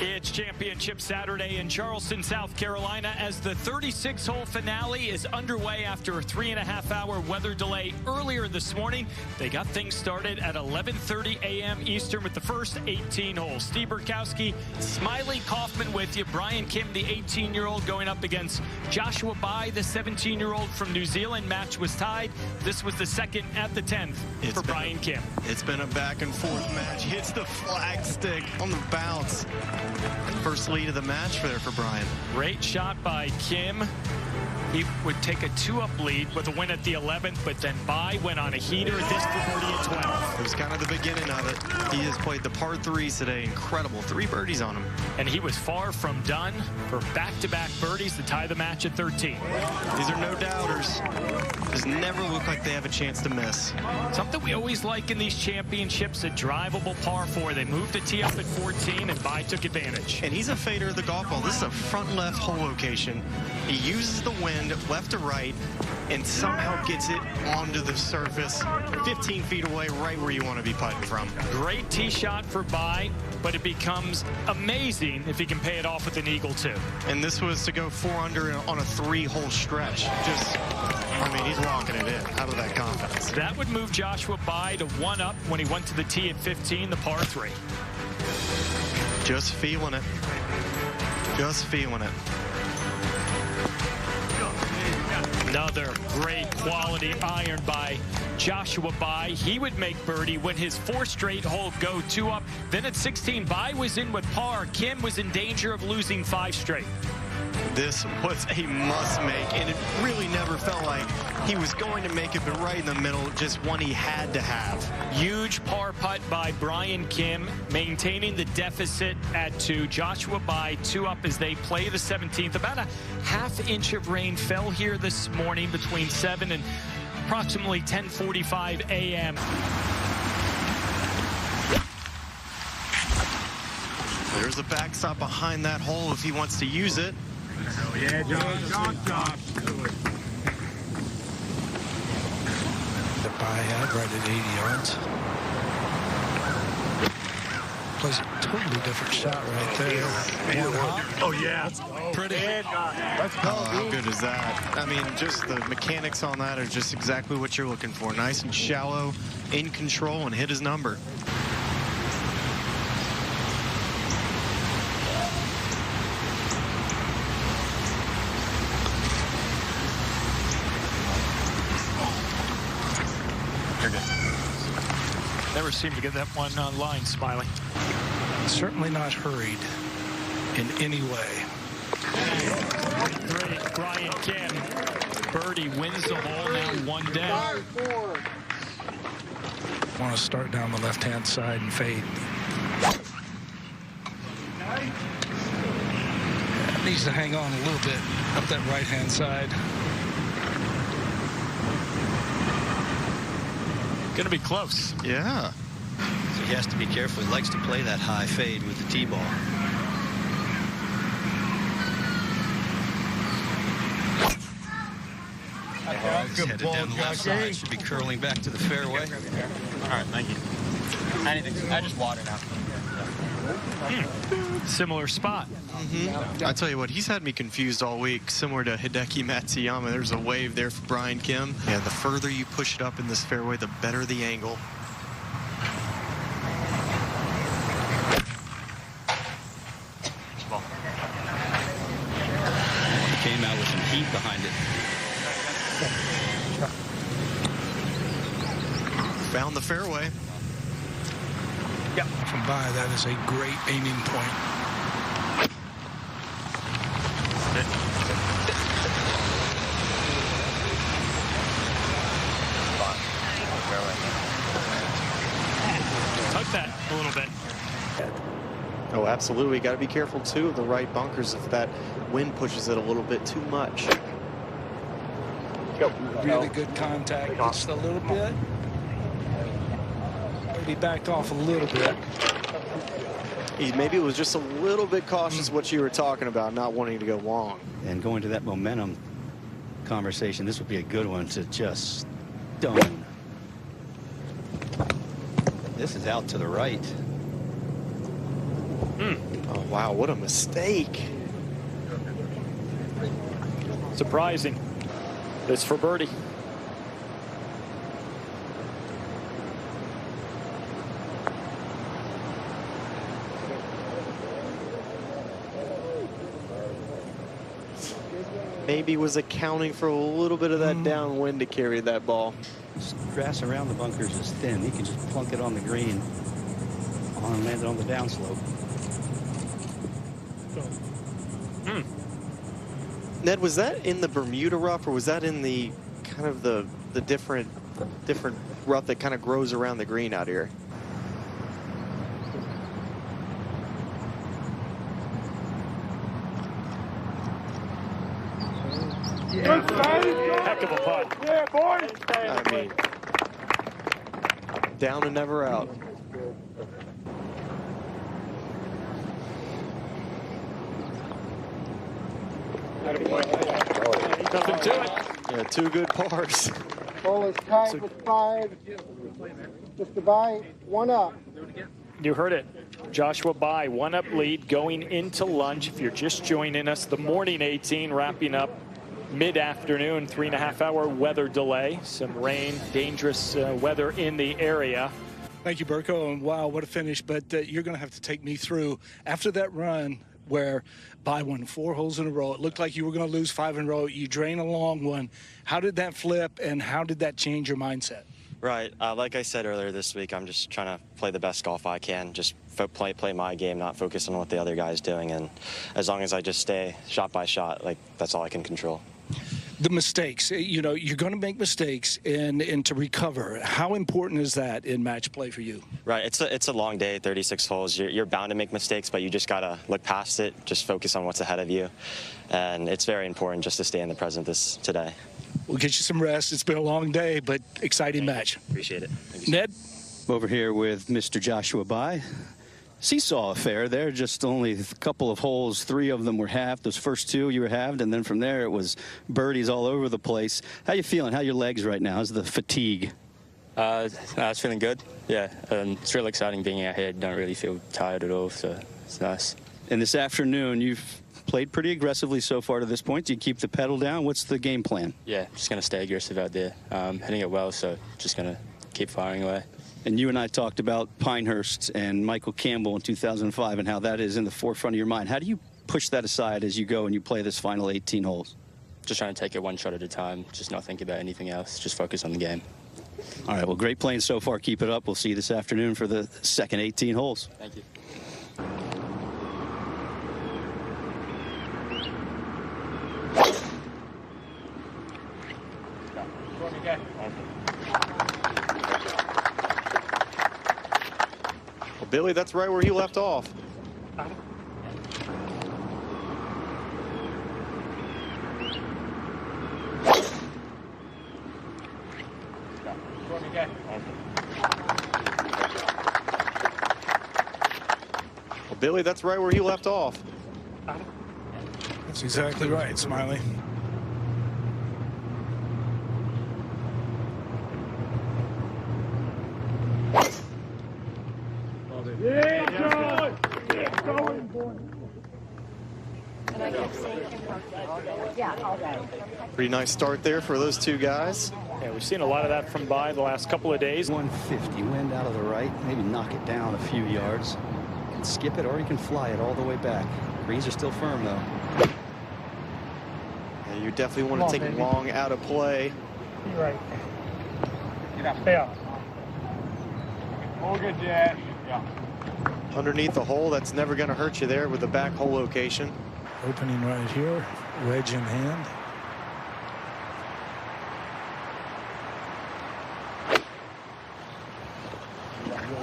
It's Championship Saturday in Charleston, South Carolina, as the 36-hole finale is underway after a 3.5-hour weather delay earlier this morning. They got things started at 11:30 a.m. Eastern with the first 18 holes. Steve Burkowski, Smiley Kaufman with you. Bryan Kim, the 18-year-old, going up against Joshua Bai, the 17-year-old from New Zealand. Match was tied. This was the second at the 10th for Bryan Kim. It's been a back-and-forth match. Hits the flag stick on the bounce. First lead of the match there for Bryan. Great shot by Kim. He would take a 2-up lead with a win at the 11th, but then Bai went on a heater. This for birdie at 12. It was kind of the beginning of it. He has played the par 3s today. Incredible. 3 birdies on him. And he was far from done for back-to-back birdies to tie the match at 13. These are no doubters. Just never look like they have a chance to miss. Something we always like in these championships, a drivable par 4. They moved the tee up at 14, and Bai took advantage. And he's a fader of the golf ball. This is a front left hole location. He uses the wind left to right and somehow gets it onto the surface 15 feet away, right where you want to be putting from. Great tee shot for Bai, but it becomes amazing if he can pay it off with an eagle too. And this was to go 4 under on a 3-hole stretch. I mean, he's locking it in out of that confidence. That would move Joshua Bai to 1 up when he went to the tee at 15, the par 3. Just feeling it. Just feeling it. Another great quality iron by Joshua Bai. He would make birdie when his 4th straight hole go 2 up. Then at 16, Bai was in with par. Kim was in danger of losing 5 straight. This was a must make, and it really never felt like he was going to make it, but right in the middle, just one he had to have. Huge par putt by Bryan Kim, maintaining the deficit at 2. Joshua Bai 2 up as they play the 17th. About a ½ inch of rain fell here this morning between 7 and approximately 10:45 a.m. There's a backstop behind that hole if he wants to use it. Yeah, Josh. The Bai had right at 80 yards. Plays a totally different shot right there. Oh, yeah. Pretty. Let's go, How good is that? I mean, just the mechanics on that are just exactly what you're looking for. Nice and shallow, in control, and hit his number. Never seem to get that one online, Smiley. Certainly not hurried in any way. Great, Bryan Kim. Birdie wins the hole, now 1 down. Want to start down the left-hand side and fade. Needs to hang on a little bit up that right-hand side. Going to be close. Yeah. So he has to be careful. He likes to play that high fade with the tee ball. He's headed down the left side. Should be curling back to the fairway. All right, thank you. Anything. I just water now. Similar spot. I tell you what, he's had me confused all week, similar to Hideki Matsuyama. There's a wave there for Bryan Kim. Yeah, the further you push it up in this fairway, the better the angle. He came out with some heat behind it. Found the fairway. Yep. From Bai, that is a great aiming point. Tug that a little bit. Oh, absolutely. Got to be careful, too, of the right bunkers if that wind pushes it a little bit too much. Really good contact. Just a little bit. Maybe backed off a little bit. Maybe it was just a little bit cautious what you were talking about, not wanting to go long. And going to that momentum conversation, this would be a good one to just stone. This is out to the right. Oh, wow, what a mistake. Surprising. It's for birdie. Maybe was accounting for a little bit of that downwind to carry that ball. Grass around the bunkers is thin. He can just plunk it on the green and land it on the downslope. Ned, was that in the Bermuda rough, or was that in the kind of the different rough that kind of grows around the green out here? Heck of a putt. Yeah, boy. I mean, down and never out. Nothing to it. Yeah, 2 good pars. Hole is tied with 5. Mr. By, 1 up. You heard it. Joshua By, 1 up lead going into lunch. If you're just joining us, the morning 18 wrapping up mid-afternoon, 3.5-hour weather delay. Some rain, dangerous weather in the area. Thank you, Burko. And wow, what a finish. But you're going to have to take me through after that run where By won 4 holes in a row. It looked like you were going to lose 5 in a row. You drain a long one. How did that flip, and how did that change your mindset? Right. Like I said earlier this week, I'm just trying to play the best golf I can. Just play my game, not focus on what the other guy's doing. And as long as I just stay shot by shot, like, that's all I can control. The mistakes, you know, you're going to make mistakes, and to recover. How important is that in match play for you? Right. It's a long day, 36 holes. You're bound to make mistakes, but you just got to look past it, just focus on what's ahead of you. And it's very important just to stay in the present today. We'll get you some rest. It's been a long day, but exciting match. Appreciate it. Ned? Over here with Mr. Joshua By. Seesaw affair there, just only a couple of holes. 3 of them were halved. Those first 2 you were halved, and then from there it was birdies all over the place. How you feeling? How are your legs right now? How's the fatigue? I was feeling good. Yeah, it's really exciting being out here. Don't really feel tired at all, so it's nice. And this afternoon, you've played pretty aggressively so far to this point. Do you keep the pedal down? What's the game plan? Yeah, just going to stay aggressive out there. Hitting it well, so just going to keep firing away. And you and I talked about Pinehurst and Michael Campbell in 2005 and how that is in the forefront of your mind. How do you push that aside as you go and you play this final 18 holes? Just trying to take it 1 shot at a time, just not think about anything else, just focus on the game. All right, well, great playing so far. Keep it up. We'll see you this afternoon for the second 18 holes. Thank you. Well, Billy, that's right where he left off. Well, Billy, that's right where he left off. That's exactly right, Smiley. Pretty nice start there for those 2 guys. Yeah, we've seen a lot of that from By the last couple of days. 150, wind out of the right, maybe knock it down a few yards. You can skip it or you can fly it all the way back. Greens are still firm, though. Yeah, you definitely want to take long out of play. You're right. Get up. Stay up. All good, Jed. Yeah. Underneath the hole, that's never going to hurt you there with the back hole location. Opening right here, wedge in hand.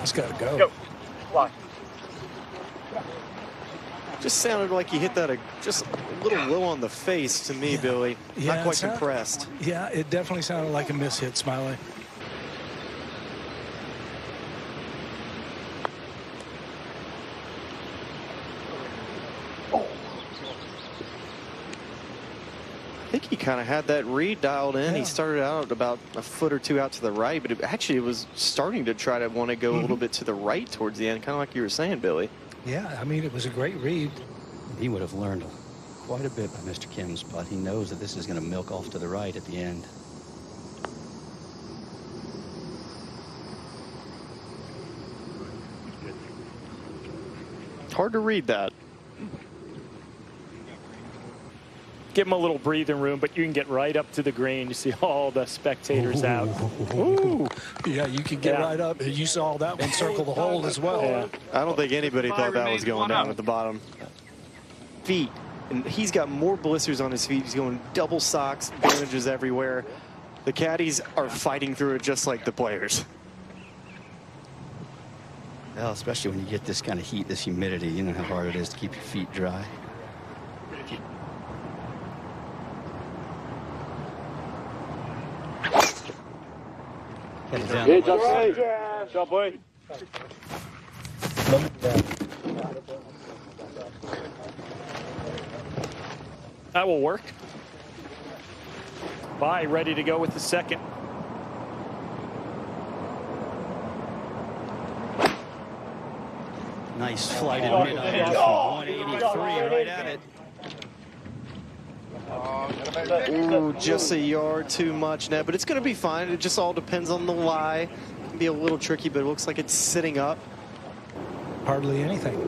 It's got to go. Go. Fly. Just sounded like he hit that just a little low on the face to me, Billy. Yeah, not quite impressed. Yeah, it definitely sounded like a miss hit, Smiley. I think he kind of had that read dialed in. Yeah. He started out about a foot or 2 out to the right, but it was starting to try to want to go a little bit to the right towards the end, kind of like you were saying, Billy. Yeah, I mean, it was a great read. He would have learned quite a bit by Mr. Kim's putt. He knows that this is going to milk off to the right at the end. Hard to read that. Give him a little breathing room, but you can get right up to the green. You see all the spectators out. Ooh. Yeah, you could get right up. You saw that one circle the hole as well. Yeah. I don't think anybody thought that was going down at the bottom. Feet. And he's got more blisters on his feet. He's going double socks, bandages everywhere. The caddies are fighting through it just like the players. Well, especially when you get this kind of heat, this humidity, you know how hard it is to keep your feet dry. Good job, boy. That will work. Bye, ready to go with the second. Nice flighted mid-iron from 183 right at it. Ooh, just a yard too much, Ned, but it's going to be fine. It just all depends on the lie. It can be a little tricky, but it looks like it's sitting up. Hardly anything.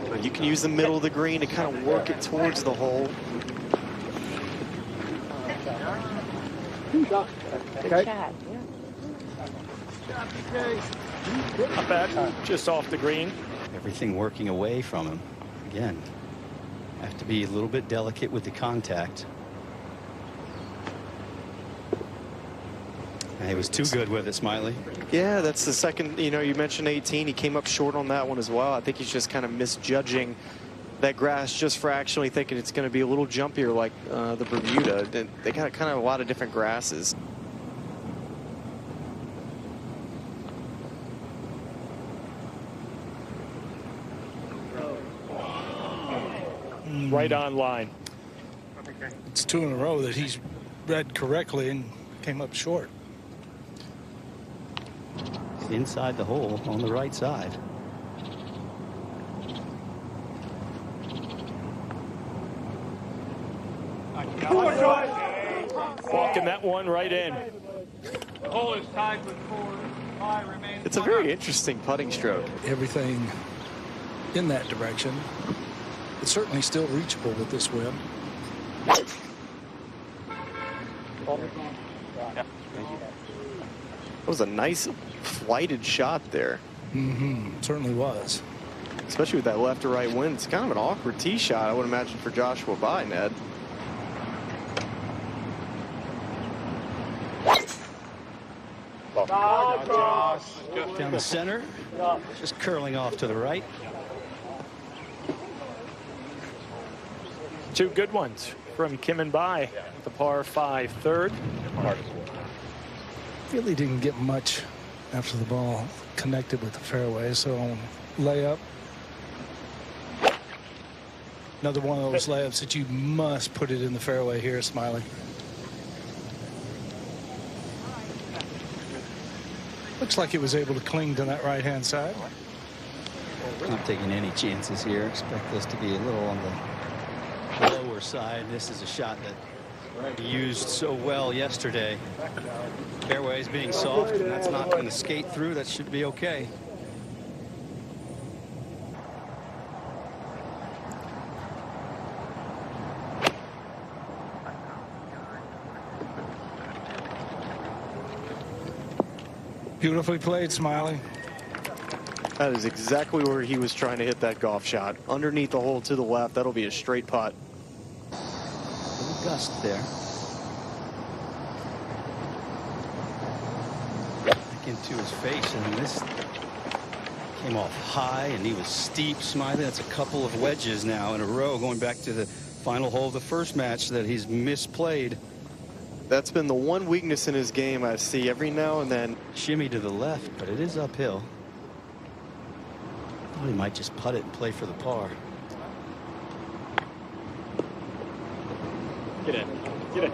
But you can use the middle of the green to kind of work it towards the hole. Okay. Not bad, just off the green. Everything working away from him. Again, have to be a little bit delicate with the contact. And he was too good with it, Smiley. Yeah, that's the second, you know, you mentioned 18. He came up short on that one as well. I think he's just kind of misjudging that grass just fractionally, thinking it's going to be a little jumpier like the Bermuda. They got kind of a lot of different grasses. Right on line. It's 2 in a row that he's read correctly and came up short. Inside the hole on the right side. Walking that one right in. The hole is tied with 4. 5 remains. It's a very interesting putting stroke. Everything in that direction. It's certainly still reachable with this wind. That was a nice flighted shot there. Certainly was. Especially with that left to right wind. It's kind of an awkward tee shot, I would imagine, for Joshua Bye, Ned. Down the center, just curling off to the right. 2 good ones from Kim and Bye. The par 5 third. Really didn't get much after the ball connected with the fairway, so on layup. Another one of those layups that you must put it in the fairway here, Smiley. Looks like he was able to cling to that right-hand side. Not taking any chances here. Expect this to be a little on the lower side. This is a shot that he used so well yesterday. Fairways being soft, and that's not going to skate through. That should be okay. Beautifully played, Smiley. That is exactly where he was trying to hit that golf shot. Underneath the hole to the left. That'll be a straight putt. Little gust there. Back into his face, and this came off high, and he was steep. Smiley, that's a couple of wedges now in a row, going back to the final hole of the first match that he's misplayed. That's been the one weakness in his game I see every now and then. Shimmy to the left, but it is uphill. He might just putt it and play for the par. Get in. Get in.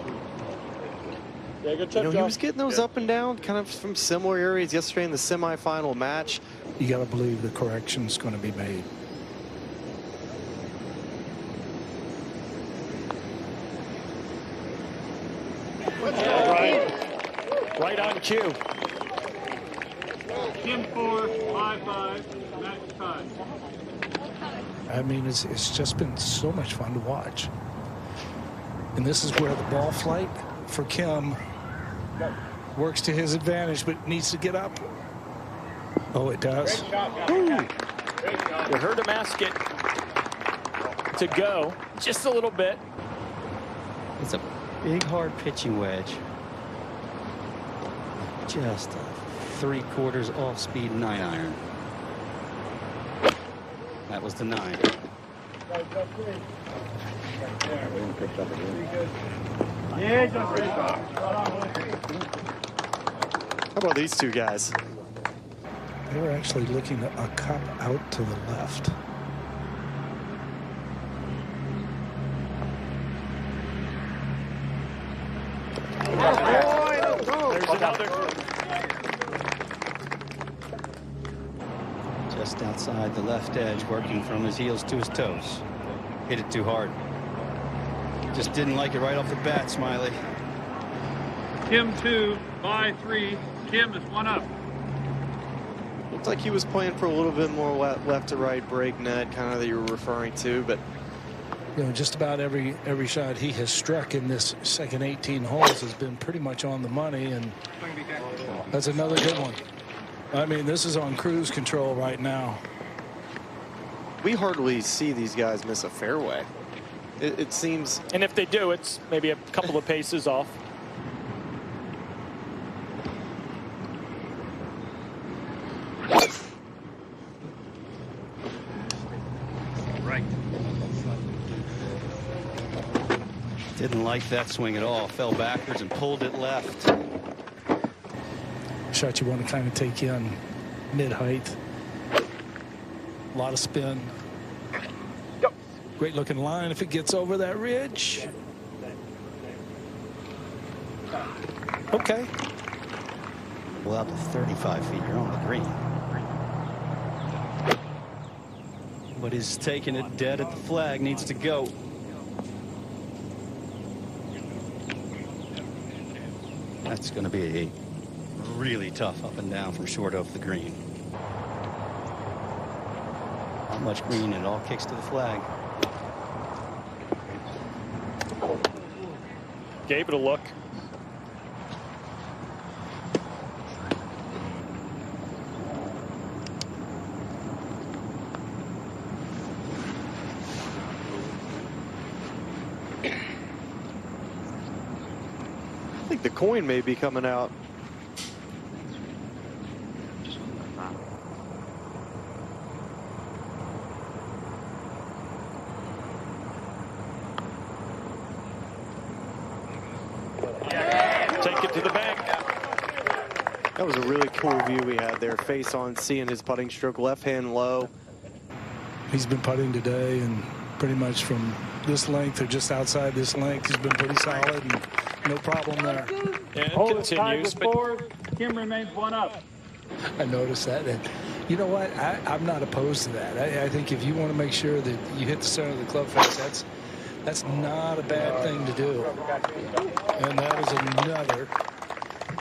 Yeah, good You know, he was getting those up and down kind of from similar areas yesterday in the semifinal match. you got to believe the correction's going to be made. Right on cue. Kim 4, 5-5, match time. I mean, it's just been so much fun to watch. And this is where the ball flight for Kim works to his advantage, but needs to get up. Oh, it does. You heard him ask it to go just a little bit. It's a big, hard pitching wedge. Just a 3/4 off-speed 9-iron. That was the 9. Yeah, just ready. How about these two guys? They were actually looking at a cup out to the left. There's another. Just outside the left edge, working from his heels to his toes. Hit it too hard. Just didn't like it right off the bat, Smiley. Kim 2, by 3. Kim is 1 up. Looked like he was playing for a little bit more left to right break net, kind of that you were referring to, but You know, just about every shot he has struck in this second 18 holes has been pretty much on the money, and that's another good one. I mean, this is on cruise control right now. we hardly see these guys miss a fairway. It seems. And if they do, it's maybe a couple of paces off. Right. Didn't like that swing at all. Fell backwards and pulled it left. Shot you want to kind of take in mid-height. A lot of spin. Great looking line if it gets over that ridge. Okay. Well, up to 35 feet. You're on the green. But he's taking it dead at the flag. Needs to go. That's going to be a really tough up and down from short of the green. Not much green, and it all kicks to the flag. Gave it a look. I think the coin may be coming out. Take it to the bank. That was a really cool view we had there. Face on, seeing his putting stroke, left hand low. He's been putting today, and pretty much from this length or just outside this length, he's been pretty solid and no problem there. And Hold it it tied continues. to But 4. Kim remains 1 up. I noticed that. And you know what? I'm not opposed to that. I think if you want to make sure that you hit the center of the club face, that's not a bad thing to do. And that is another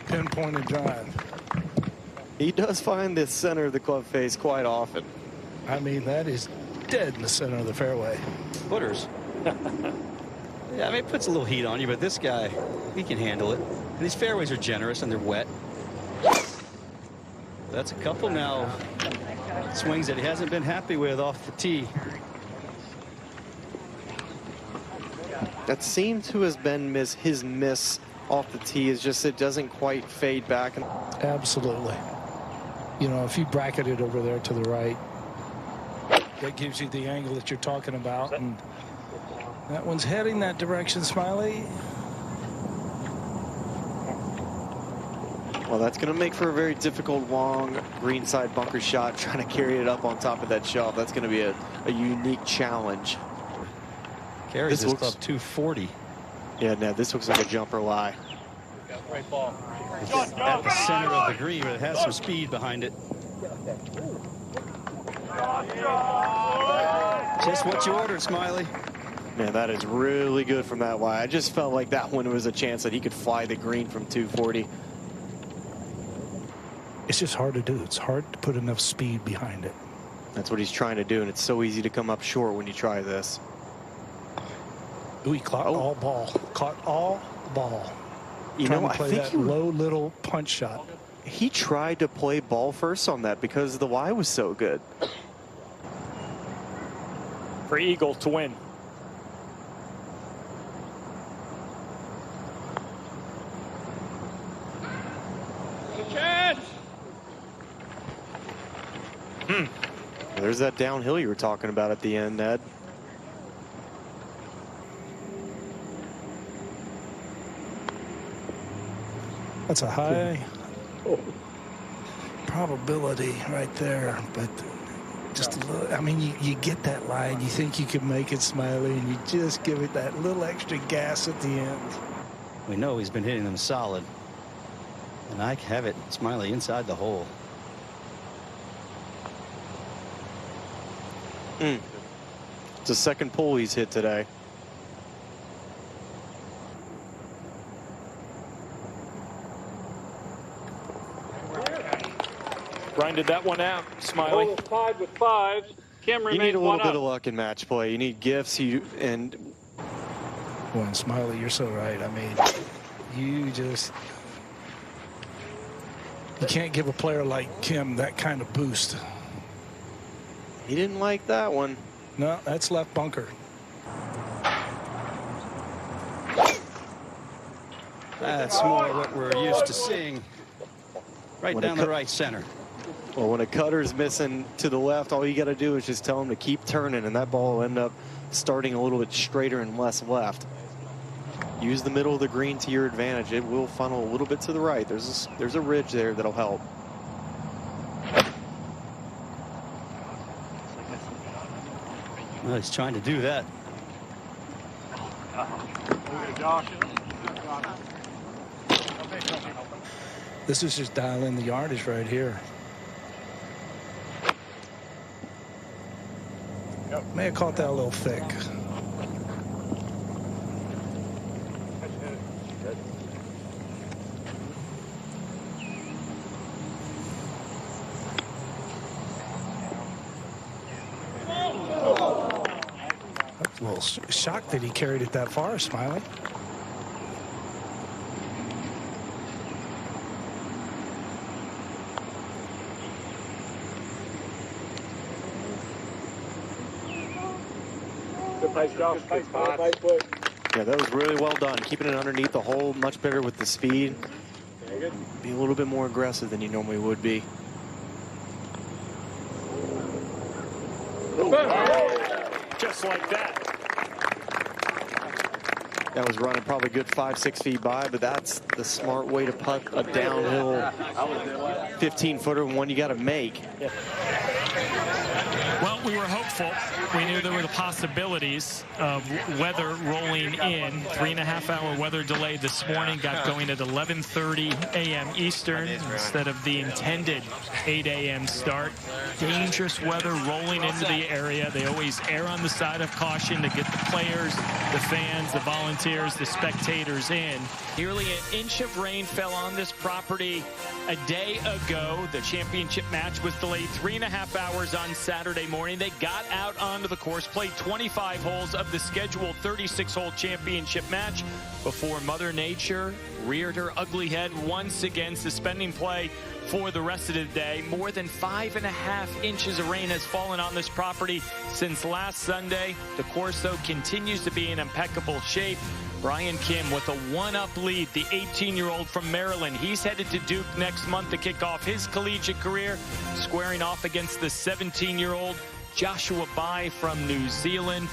pinpointed drive. He does find the center of the club face quite often. I mean, that is dead in the center of the fairway. Footers. Yeah, I mean, it puts a little heat on you, but this guy, he can handle it. And these fairways are generous and they're wet. That's a couple now swings that he hasn't been happy with off the tee. That seemed to have been his miss off the tee. Is just it doesn't quite fade back. Absolutely. You know, if you bracket it over there to the right, that gives you the angle that you're talking about. And that one's heading that direction, Smiley. Well, that's going to make for a very difficult long greenside bunker shot, trying to carry it up on top of that shelf. That's going to be a unique challenge. Carries this club 240. Yeah, no, this looks like a jumper lie. It's at the center of the green, but it has some speed behind it. Just what you ordered, Smiley. Man, that is really good from that lie. I just felt like that one was a chance that he could fly the green from 240. It's just hard to do. It's hard to put enough speed behind it. That's what he's trying to do, and it's so easy to come up short when you try this. Ooh, he caught all ball. Caught all ball. You know, I think that low little punch shot. He tried to play ball first on that because the Y was so good. For Eagle to win. There's that downhill you were talking about at the end, Ned. That's a high probability right there, but just a little. I mean, you get that line, you think you can make it, Smiley, and you just give it that little extra gas at the end. We know he's been hitting them solid, and I have it, Smiley, inside the hole. It's the second pull he's hit today. Grinded that one out, Smiley. Tied with 5. Kim remains You need a little one bit up. of luck in match play. You need gifts. And Boy, and Smiley, you're so right. I mean, you can't give a player like Kim that kind of boost. he didn't like that one. No, that's left bunker. That's more what we're used to seeing. Right When down it the right center. Well, when a cutter's missing to the left, all you got to do is just tell him to keep turning, and that ball will end up starting a little bit straighter and less left. Use the middle of the green to your advantage. It will funnel a little bit to the right. There's a ridge there that'll help. Well, he's trying to do that. This is just dialing the yardage right here. May have caught that a little thick. A little shocked that he carried it that far, Smiley. Yeah, that was really well done. Keeping it underneath the hole, much better with the speed. Be a little bit more aggressive than you normally would be. Just like that. That was running probably a good 5-6 feet by, but that's the smart way to putt a downhill 15-footer, one you got to make. Well, we were hopeful. We knew there were the possibilities of weather rolling in. 3.5-hour weather delay this morning got going at 11:30 a.m. Eastern instead of the intended 8 a.m. start. Dangerous weather rolling into the area. They always err on the side of caution to get the players, the fans, the volunteers, the spectators in. Nearly an inch of rain fell on this property a day ago. The championship match was delayed 3.5 hours on Saturday morning. They got out onto the course, played 25 holes of the scheduled 36-hole championship match before Mother Nature reared her ugly head, once again suspending play for the rest of the day. More than 5.5 inches of rain has fallen on this property since last Sunday. The course, though, continues to be in impeccable shape. Bryan Kim with a 1-up lead, the 18-year-old from Maryland. He's headed to Duke next month to kick off his collegiate career, squaring off against the 17-year-old Joshua Bai from New Zealand.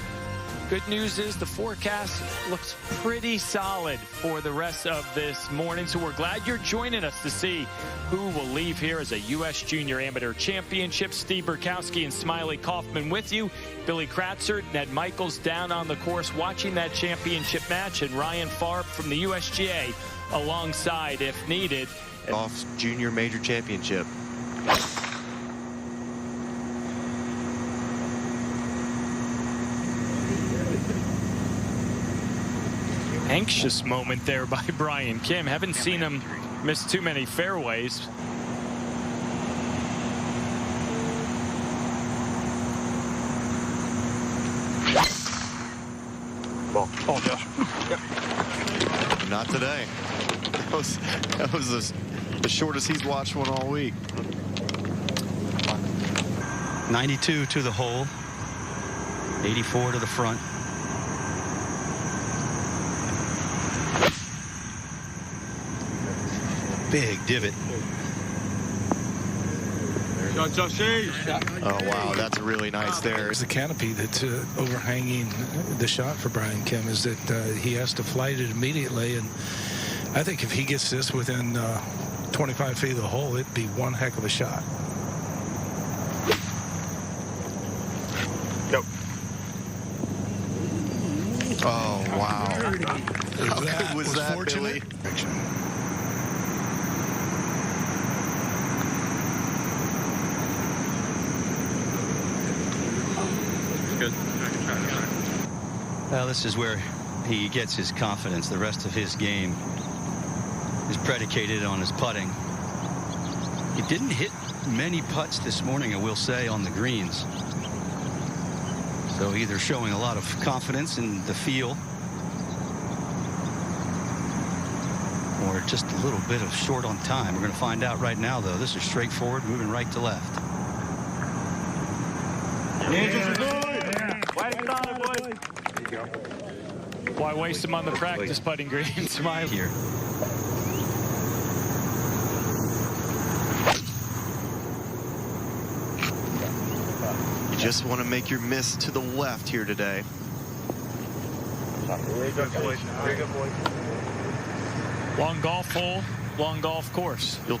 Good news is the forecast looks pretty solid for the rest of this morning, so we're glad you're joining us to see who will leave here as a U.S. Junior Amateur Championship. Steve Burkowski and Smiley Kaufman with you. Billy Kratzer, Ned Michaels down on the course watching that championship match, and Ryan Farb from the USGA alongside if needed. Off Junior Major Championship. Anxious moment there by Bryan Kim. Haven't seen him miss too many fairways. Ball, Josh. Yep. Not today. That was the shortest he's watched one all week. 92 to the hole, 84 to the front. Big divot. Oh, wow, that's really nice there. The canopy that's overhanging the shot for Bryan Kim is that he has to flight it immediately, and I think if he gets this within 25 feet of the hole, it'd be one heck of a shot. Go. Oh, wow. How good was that, Billy? Good. Well, this is where he gets his confidence. The rest of his game is predicated on his putting. He didn't hit many putts this morning, I will say, on the greens. So either showing a lot of confidence in the feel or just a little bit of short on time. We're going to find out right now, though. This is straightforward, moving right to left. Why waste him on the practice putting green? Smile Here. You just want to make your miss to the left here today. Very good, boys. Very good, boys. Long golf hole, long golf course. You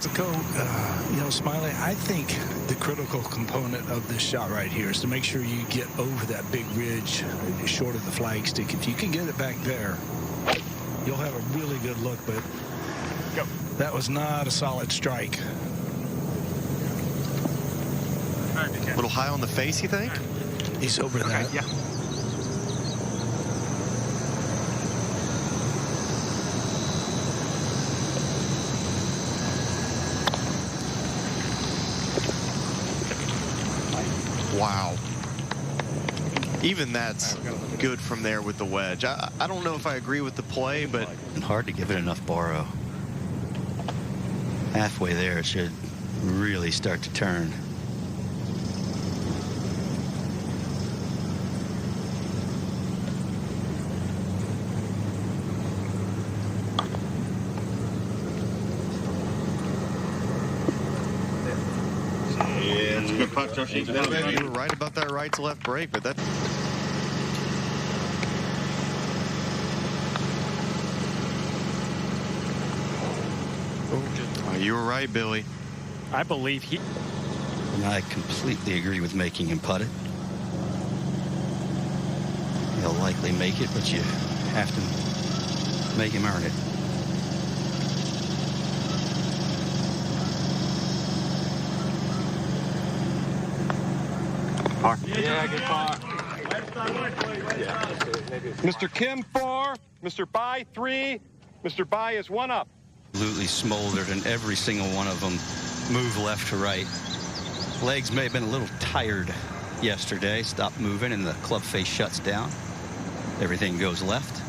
know, Smiley, I think the critical component of this shot right here is to make sure you get over that big ridge short of the flagstick. If you can get it back there, you'll have a really good look, but that was not a solid strike. A little high on the face, you think? He's over that. Yeah. Wow. Even that's good from there with the wedge. I don't know if I agree with the play, but Hard to give it enough borrow. Halfway there, it should really start to turn. you were right about that right to left break, but that. Oh, you were right, Billy. I believe he. And I completely agree with making him putt it. He'll likely make it, but you have to make him earn it. Par. Yeah, good par. Mr. Kim 4, Mr. Bai 3, Mr. Bai is 1 up. Absolutely smoldered, and every single one of them move left to right. Legs may have been a little tired yesterday. Stop moving, and the club face shuts down. Everything goes left.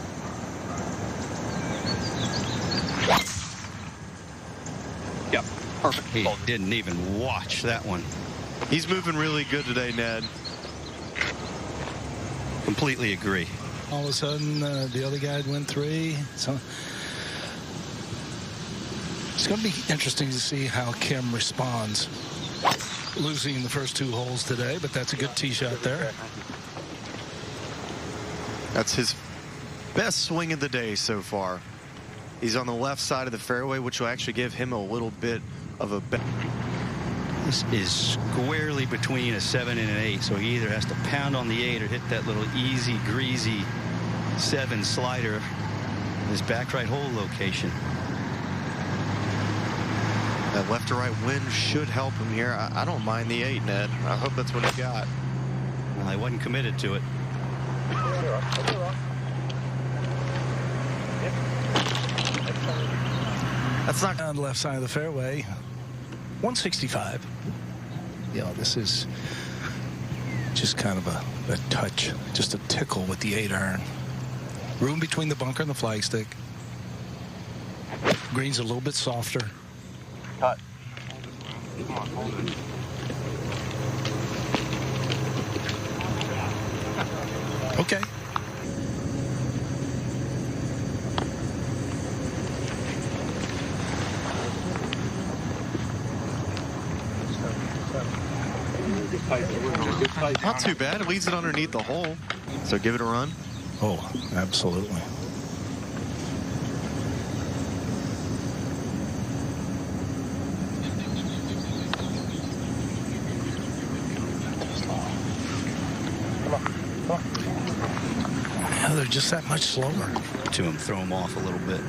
Yep, perfect. He didn't even watch that one. He's moving really good today, Ned. Completely agree. All of a sudden, the other guy went 3. So it's going to be interesting to see how Kim responds. Losing the first 2 holes today, but that's a good tee shot there. That's his best swing of the day so far. He's on the left side of the fairway, which will actually give him a little bit of a bet. This is squarely between a 7 and an 8, so he either has to pound on the 8 or hit that little easy, greasy 7 slider, his back right hole location. That left to right wind should help him here. I don't mind the 8, Ned. I hope that's what he got. Well, I wasn't committed to it. That's not on the left side of the fairway. 165. Yeah, this is just kind of a touch, just a tickle with the 8-iron. Room between the bunker and the flagstick. Green's a little bit softer. Cut. Come on, hold it. Okay. Not too bad. It leaves it underneath the hole. So give it a run. Oh, absolutely. Yeah, they're just that much slower. To him, throw him off a little bit.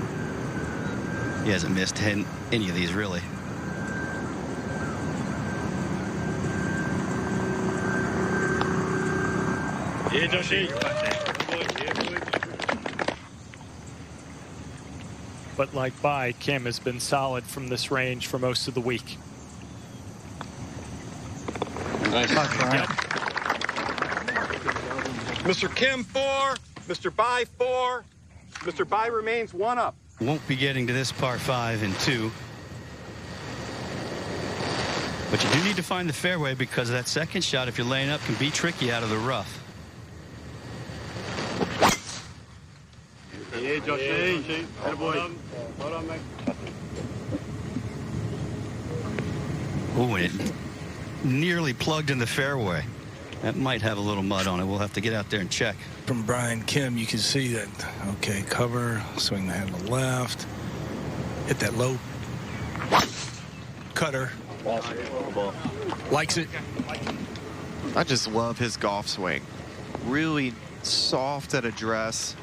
He hasn't missed any of these, really. Yeah, Joshi. But like Bai, Kim has been solid from this range for most of the week. Nice. Yep. Mr. Kim 4, Mr. Bai 4, Mr. Bai remains 1 up. Won't be getting to this par 5 in 2. But you do need to find the fairway because that second shot, if you're laying up, can be tricky out of the rough. Yeah, Joshi. Attaboy. Well done, mate. Oh, and it nearly plugged in the fairway. That might have a little mud on it. We'll have to get out there and check. From Bryan Kim, you can see that, okay, cover, swing the handle left, hit that low cutter. Likes it. I just love his golf swing. Really soft at address.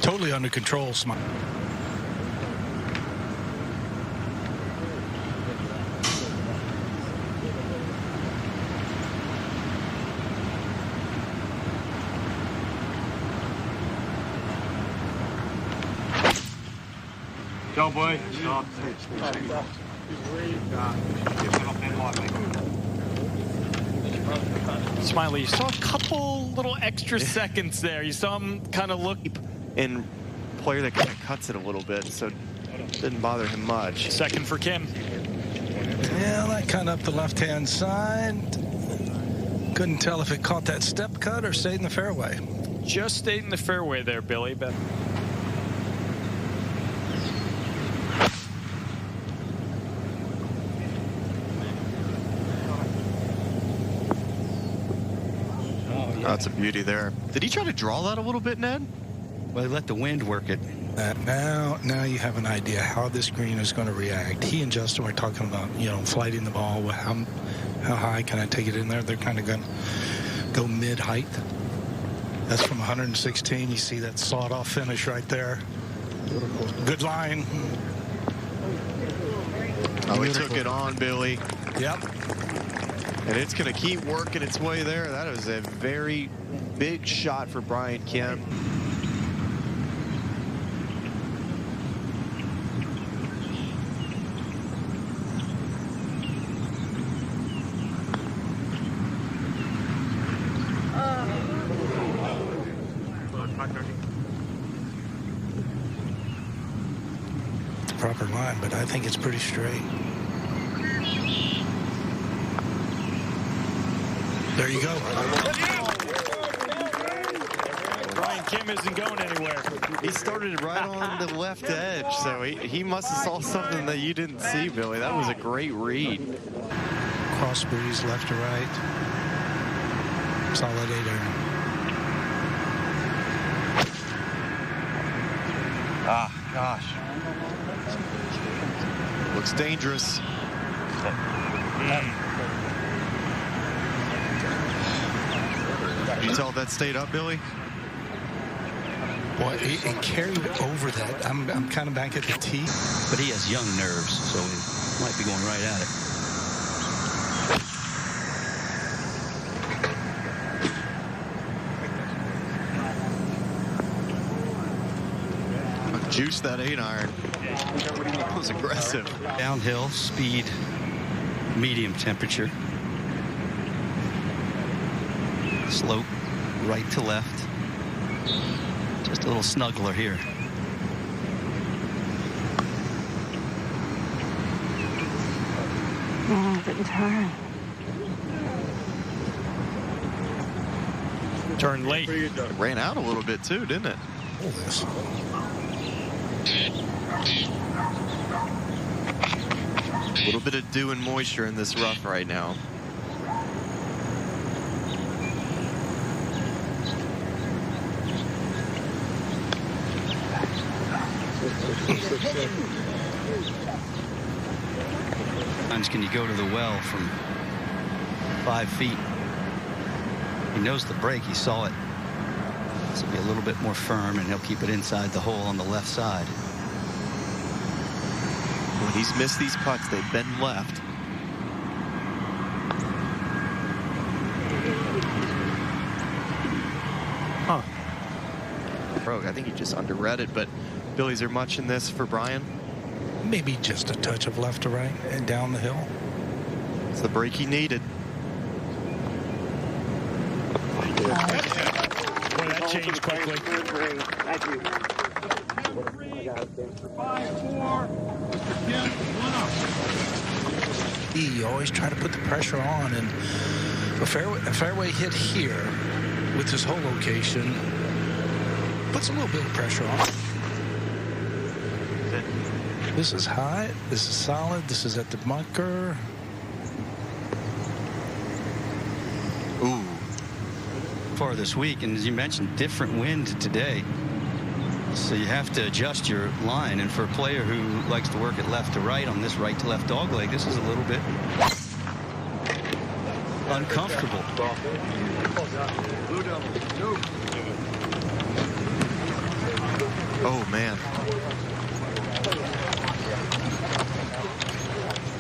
Totally under control, smile. Go, boy. Smiley, you saw a couple little extra seconds there. You saw him kind of look. And player that kind of cuts it a little bit, so it didn't bother him much. Second for Kim. Yeah, that cut up the left-hand side. Couldn't tell if it caught that step cut or stayed in the fairway. Just stayed in the fairway there, Billy. But That's a beauty there. Did he try to draw that a little bit, Ned? Well, they let the wind work it. Now you have an idea how this green is going to react. He and Justin were talking about, flighting the ball. How high can I take it in there? They're kind of going to go mid-height. That's from 116. You see that sawed-off finish right there. Good line. Oh, he took it on, Billy. Yep. And it's going to keep working its way there. That was a very big shot for Bryan Kim. Proper line, but I think it's pretty straight. There you go. Bryan Kim isn't going anywhere. He started right on the left edge, so he must have saw something that you didn't see, Billy. That was a great read. Cross breeze left to right. Solid 8-iron. Ah, gosh. Looks dangerous. Did you tell if that stayed up, Billy? Boy, it carried over that. I'm kind of back at the tee. But he has young nerves, so he might be going right at it. juice that 8-iron. That was aggressive. Downhill, speed, medium temperature. Slope, right to left. Just a little snuggler here. Oh, but turn. Turn late. It ran out a little bit too, didn't it? A little bit of dew and moisture in this rough right now. Sometimes can you go to the well from 5 feet? He knows the break. He saw it. This will be a little bit more firm, and he'll keep it inside the hole on the left side. When he's missed these putts, they've been left. Huh. Bro, I think he just underread it, but Billy, is there much in this for Bryan? Maybe just a touch of left to right and down the hill. It's the break he needed. Boy, that changed quickly. Thank you. 5-4. Mr. Kim, 1 up. You always try to put the pressure on, and a fairway hit here with this hole location puts a little bit of pressure on. This is high. This is solid. This is at the bunker. Ooh. For this week, and as you mentioned, different wind today. So you have to adjust your line, and for a player who likes to work it left to right on this right to left dog leg, this is a little bit uncomfortable. Oh, man.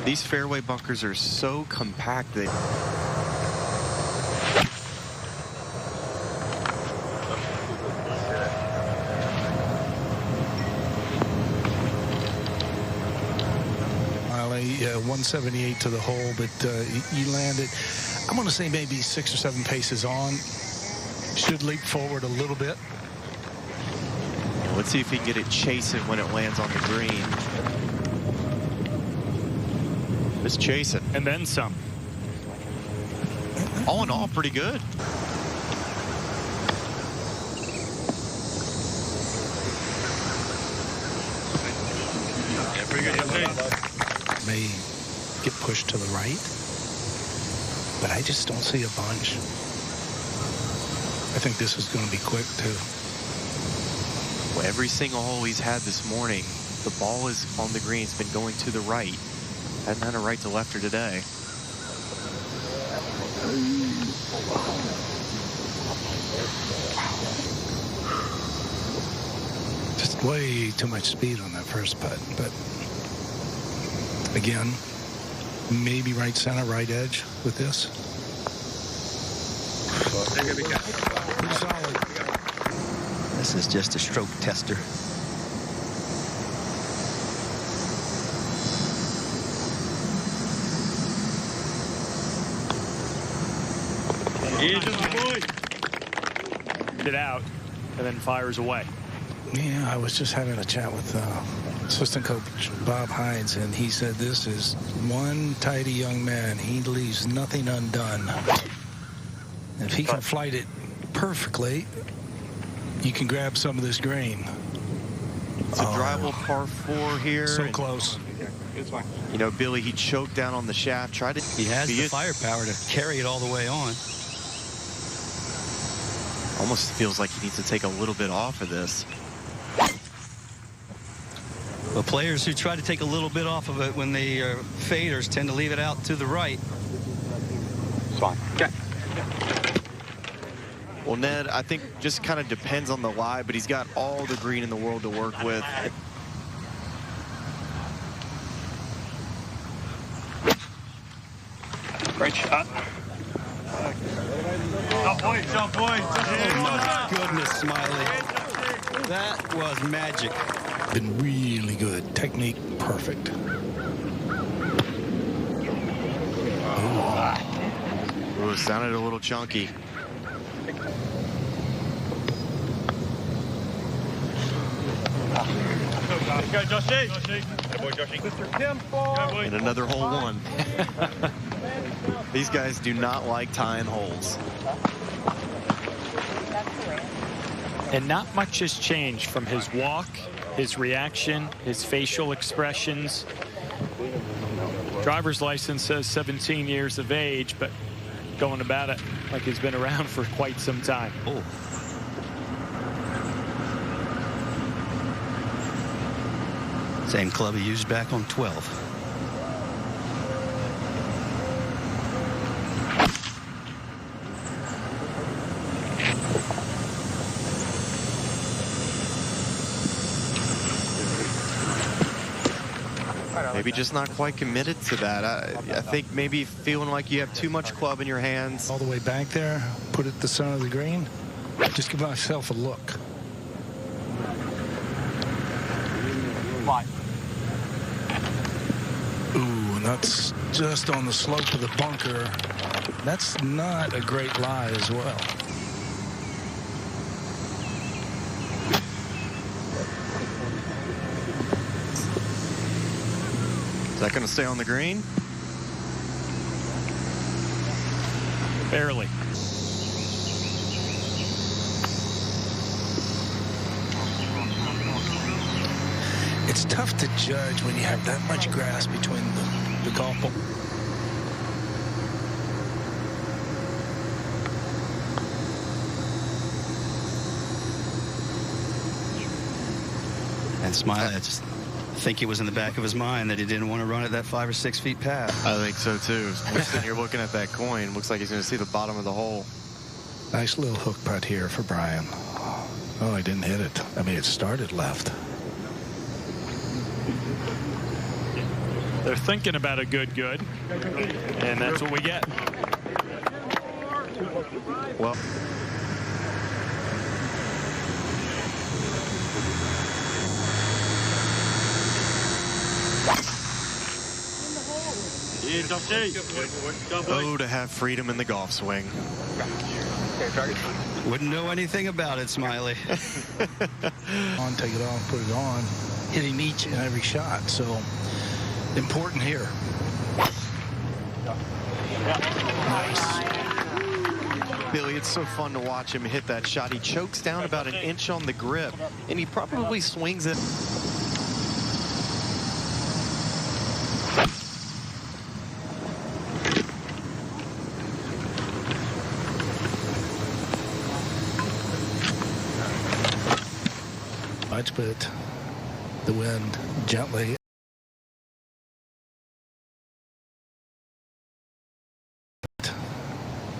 These fairway bunkers are so compact. Miley, 178 to the hole, but you landed, I'm going to say maybe 6 or 7 paces on. Should leap forward a little bit. Let's see if he can get it chasing when it lands on the green. It's chasing. And then some. All in all, pretty good. May get pushed to the right, but I just don't see a bunch. I think this is going to be quick too. Well, every single hole he's had this morning, the ball is on the green. It's been going to the right. Hadn't had a right to lefter today. Just way too much speed on that first putt, but again, maybe right center, right edge with this. Pretty solid. This is just a stroke tester. Get out and then fires away. Yeah, I was just having a chat with assistant coach Bob Hines, and he said this is one tidy young man. He leaves nothing undone. If he can flight it perfectly, you can grab some of this green. It's a drivable par 4 here. So close. You know, Billy, he choked down on the shaft. Tried to. He has the firepower to carry it all the way on. Almost feels like he needs to take a little bit off of this. The players who try to take a little bit off of it when they are faders tend to leave it out to the right. Fine. Okay. Well, Ned, I think just kind of depends on the lie, but he's got all the green in the world to work with. Great shot. Jump, boy. Oh, my goodness, Smiley. That was magic. Been really good. Technique perfect. Ooh, sounded a little chunky. Go, Joshy. Boy, Joshy. Mr. Temple. And another hole one. These guys do not like tying holes. And not much has changed from his walk, his reaction, his facial expressions. Driver's license says 17 years of age, but going about it like he's been around for quite some time. Oh. Same club he used back on 12. Maybe just not quite committed to that. I think maybe feeling like you have too much club in your hands. All the way back there, put it at the center of the green. Just give myself a look. Ooh, and that's just on the slope of the bunker. That's not a great lie as well. Is that going to stay on the green? Barely. It's tough to judge when you have that much grass between the golf ball. And Smiley, I just think it was in the back of his mind that he didn't want to run it that 5 or 6 feet past. I think so too. We're sitting here looking at that coin. Looks like he's going to see the bottom of the hole. Nice little hook putt here for Bryan. Oh, he didn't hit it. I mean, it started left. They're thinking about a good, and that's what we get. Well, oh, to have freedom in the golf swing. Wouldn't know anything about it, Smiley. On, take it off, put it on. Hitting each and every shot, so important here. Nice. Billy, it's so fun to watch him hit that shot. He chokes down about an inch on the grip, and he probably swings it. Much, but the wind gently.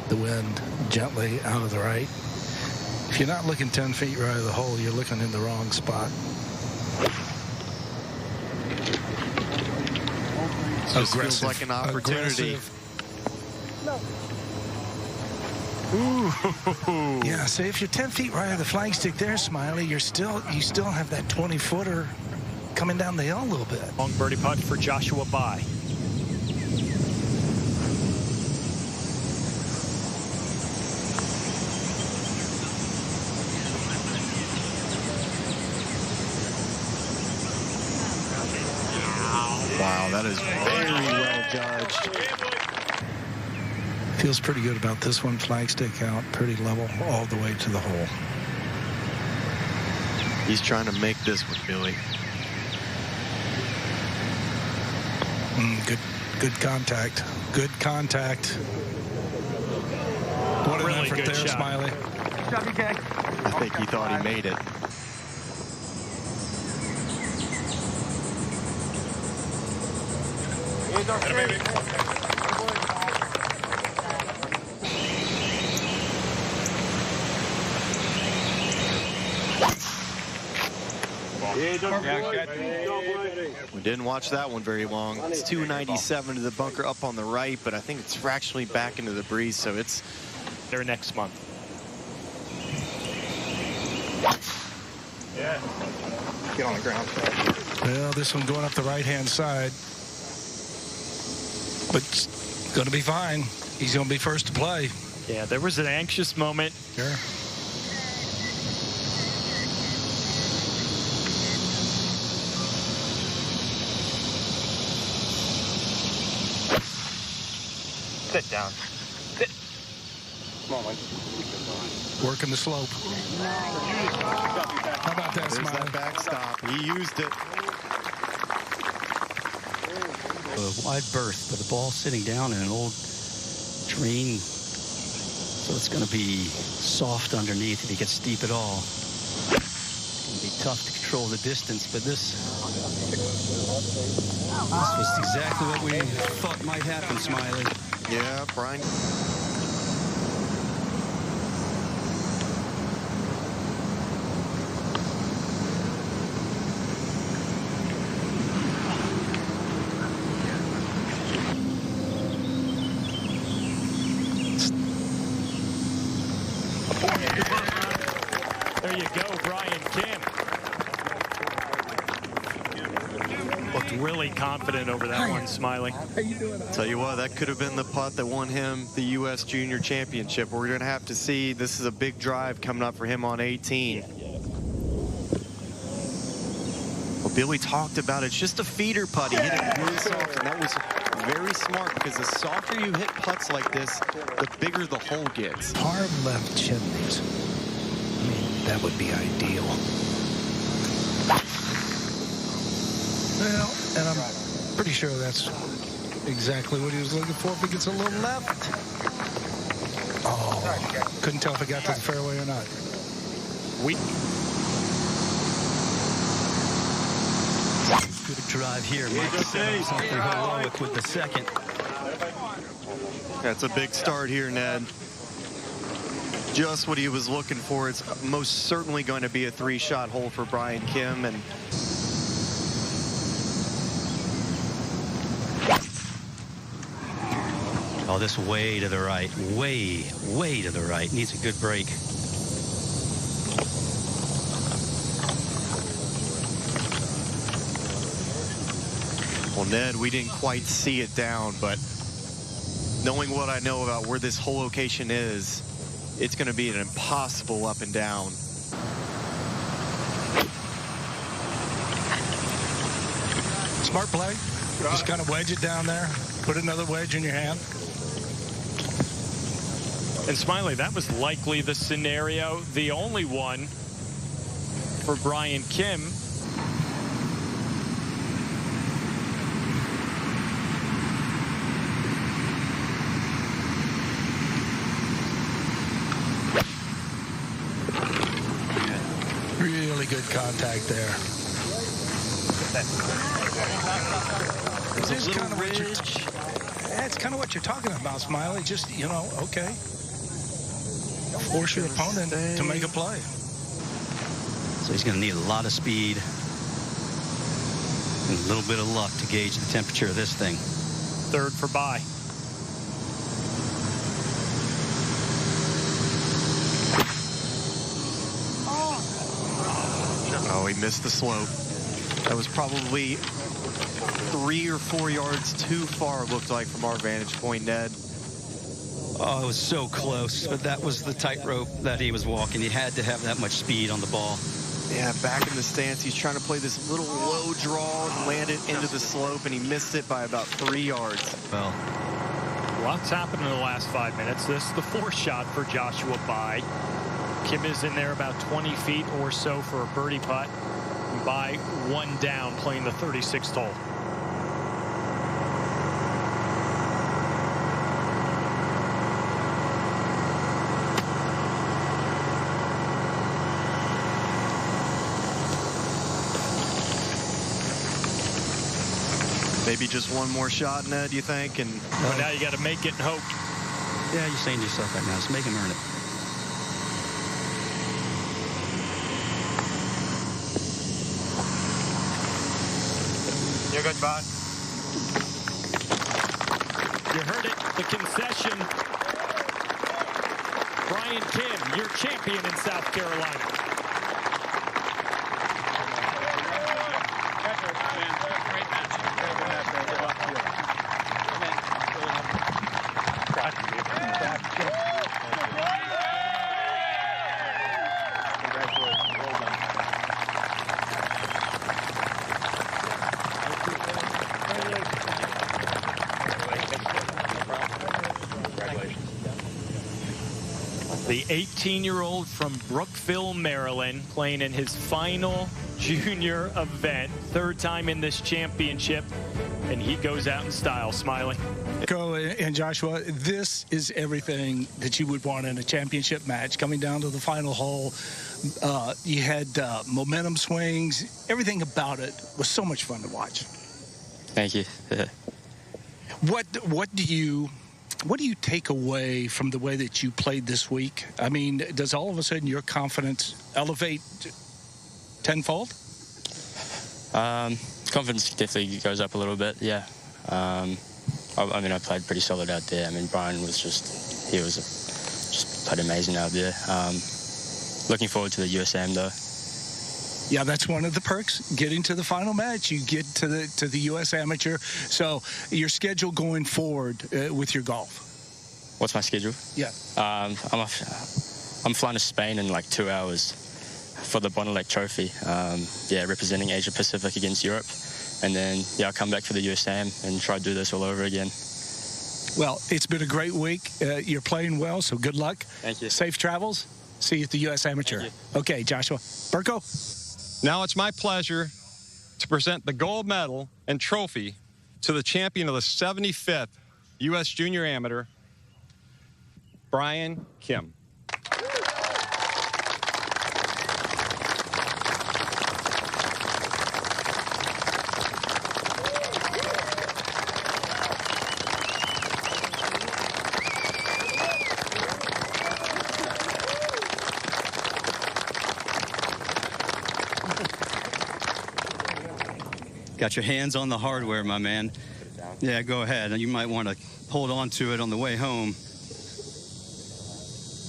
The wind gently out of the right. If you're not looking 10 feet right of the hole, you're looking in the wrong spot. Just feels like an opportunity. Ooh. Yeah, so if you're 10 feet right of the flagstick there, Smiley, you still have that 20-footer coming down the hill a little bit. Long birdie putt for Joshua Bai. Wow, that is very well judged. Feels pretty good about this one. Flagstick out, pretty level all the way to the hole. He's trying to make this with Billy. Good contact. Good contact. What an Really effort good there, shot. Smiley. I think he thought he made it. We didn't watch that one very long. It's 297 to the bunker up on the right, but I think it's fractionally back into the breeze, so it's There next month. Get on the ground. Well, this one going up the right-hand side. But it's going to be fine. He's going to be first to play. Yeah, there was an anxious moment. Sure. Sit down. Sit. Come on, man. Working the slope. How about that, There's Smiley? that backstop. He used it. A wide berth, but the ball sitting down in an old drain, so it's going to be soft underneath if he gets steep at all. It'll be tough to control the distance, but this was exactly what we thought might happen, Smiley. Yeah, Bryan. There you go, Bryan Kim. Looked really confident over that one, Smiley. Tell you what, that could have been the putt that won him the U.S. Junior Championship. We're going to have to see. This is a big drive coming up for him on 18. Well, Billy talked about it. It's just a feeder putt. He hit it really soft, and that was very smart because the softer you hit putts like this, the bigger the hole gets. Par left chimneys. I mean, that would be ideal. Well, and I'm pretty sure that's exactly what he was looking for if he gets a little left. Oh, couldn't tell if it got to the fairway or not. Good drive here. Mike said something heroic with the second. That's a big start here, Ned. Just what he was looking for. It's most certainly going to be a 3-shot hole for Bryan Kim. And oh, this way to the right. Way to the right. Needs a good break. well, Ned, we didn't quite see it down, but knowing what I know about where this hole location is, it's going to be an impossible up and down. Smart play. Just kind of wedge it down there. Put another wedge in your hand. And Smiley, that was likely the scenario, the only one for Bryan Kim. Really good contact there. It's kind of what you're talking about, Smiley. Just, you know, okay. Force your opponent to make a play. So he's going to need a lot of speed and a little bit of luck to gauge the temperature of this thing. Third for bye. Oh, he missed the slope. That was probably 3 or 4 yards too far, it looked like, from our vantage point, Ned. Oh, it was so close, but that was the tightrope that he was walking. He had to have that much speed on the ball. Yeah, back in the stance, he's trying to play this little low draw and land it into the slope, and he missed it by about 3 yards. Well, lots happened in the last 5 minutes. This is the fourth shot for Joshua Bye. Kim is in there about 20 feet or so for a birdie putt. Bye one down, playing the 36th hole. Maybe just one more shot, Ned, you think? And But now you got to make it and hope. yeah, you're saying to yourself right now, just make him earn it. You're good, bud. You heard it, the concession. Bryan Kim, your champion in South Carolina. The 18-year-old from Brookeville, Maryland, playing in his final junior event, third time in this championship, and he goes out in style, Smiley. And Joshua, this is everything that you would want in a championship match. Coming down to the final hole, you had momentum swings. Everything about it was so much fun to watch. Thank you. What do you take away from the way that you played this week? I mean, does all of a sudden your confidence elevate tenfold? Confidence definitely goes up a little bit, yeah. I mean, I played pretty solid out there. I mean, Bryan just played amazing out there. Looking forward to the USM, though. Yeah, that's one of the perks, getting to the final match. You get to the U.S. Amateur. So your schedule going forward with your golf? What's my schedule? Yeah. I'm flying to Spain in like 2 hours for the Bonelec Trophy. Yeah, representing Asia Pacific against Europe. And then, yeah, I'll come back for the USM and try to do this all over again. Well, it's been a great week. You're playing well, so good luck. Thank you. Safe travels. See you at the U.S. Amateur. Okay, Joshua. Burko? Now it's my pleasure to present the gold medal and trophy to the champion of the 75th U.S. Junior Amateur, Bryan Kim. Got your hands on the hardware, my man. Yeah, go ahead. You might want to hold on to it on the way home.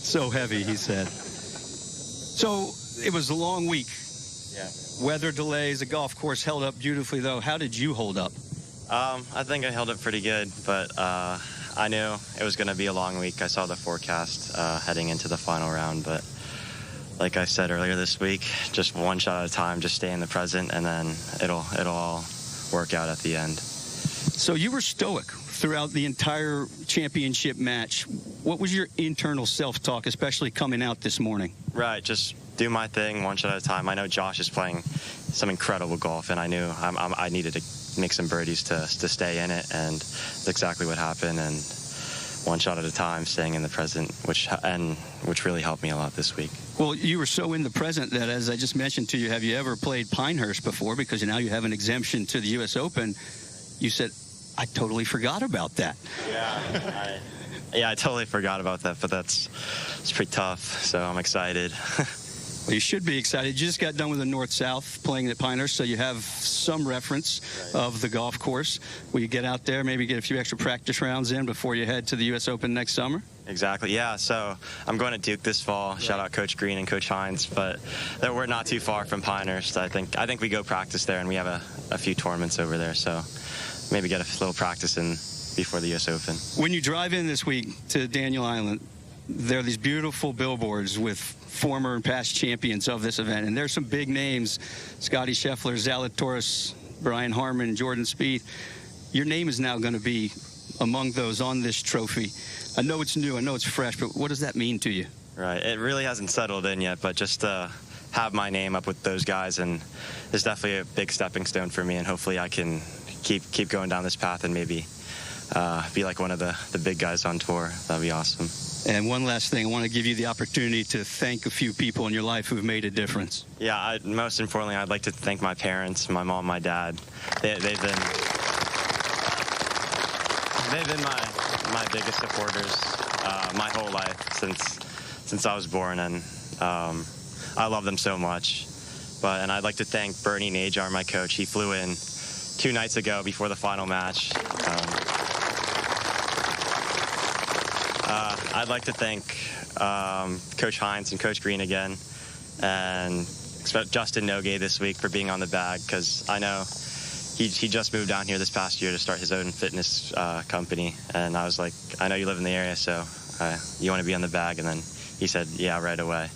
So heavy, he said. So it was a long week. Yeah. Weather delays. The golf course held up beautifully, though. How did you hold up? I think I held up pretty good, but I knew it was going to be a long week. I saw the forecast heading into the final round, but like I said earlier this week, just one shot at a time, just stay in the present, and then it'll all work out at the end. So you were stoic throughout the entire championship match. What was your internal self-talk, especially coming out this morning? Right, just do my thing one shot at a time. I know Josh is playing some incredible golf, and I knew I needed to make some birdies to stay in it, and that's exactly what happened. And one shot at a time, staying in the present, which really helped me a lot this week. Well, you were so in the present that, as I just mentioned to you, have you ever played Pinehurst before? Because now you have an exemption to the U.S. Open. You said, I totally forgot about that. Yeah, I totally forgot about that, but it's pretty tough, so I'm excited. Well, you should be excited. You just got done with the North-South playing at Pinehurst, so you have some reference of the golf course. Will you get out there, maybe get a few extra practice rounds in before you head to the U.S. Open next summer? Exactly, yeah. So I'm going to Duke this fall. Shout out Coach Green and Coach Hines, but we're not too far from Pinehurst. I think we go practice there, and we have a few tournaments over there, so maybe get a little practice in before the U.S. Open. When you drive in this week to Daniel Island, there are these beautiful billboards with former and past champions of this event, and there's some big names: Scotty Scheffler, Zalatoris, Brian Harmon, Jordan Spieth. Your name is now going to be among those on this trophy. I know it's new, I know it's fresh, but what does that mean to you? Right, it really hasn't settled in yet, but just to have my name up with those guys, and it's definitely a big stepping stone for me, and hopefully I can keep going down this path and maybe be like one of the big guys on tour. That'd be awesome. And one last thing, I want to give you the opportunity to thank a few people in your life who've made a difference. Yeah, most importantly, I'd like to thank my parents, my mom, my dad. They've been my biggest supporters my whole life since I was born, and I love them so much. And I'd like to thank Bernie Najar, my coach. He flew in 2 nights ago before the final match. I'd like to thank Coach Hines and Coach Green again, and Justin Nogue this week for being on the bag, because I know he just moved down here this past year to start his own fitness company, and I was like, I know you live in the area, so you want to be on the bag? And then he said, yeah, right away.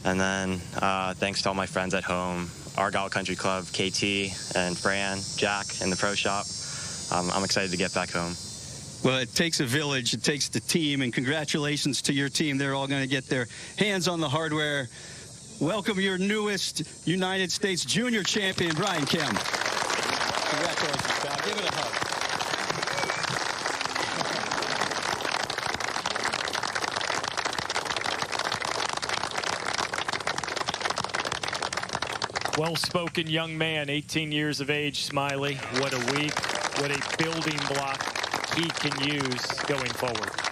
And then thanks to all my friends at home, Argyle Country Club, KT, and Fran, Jack in the pro shop. I'm excited to get back home. Well, it takes a village. It takes the team, and congratulations to your team. They're all going to get their hands on the hardware. Welcome your newest United States Junior champion, Bryan Kim. Congratulations, Bob. Give it a hug. Well-spoken young man, 18 years of age, Smiley. What a week. What a building block he can use going forward.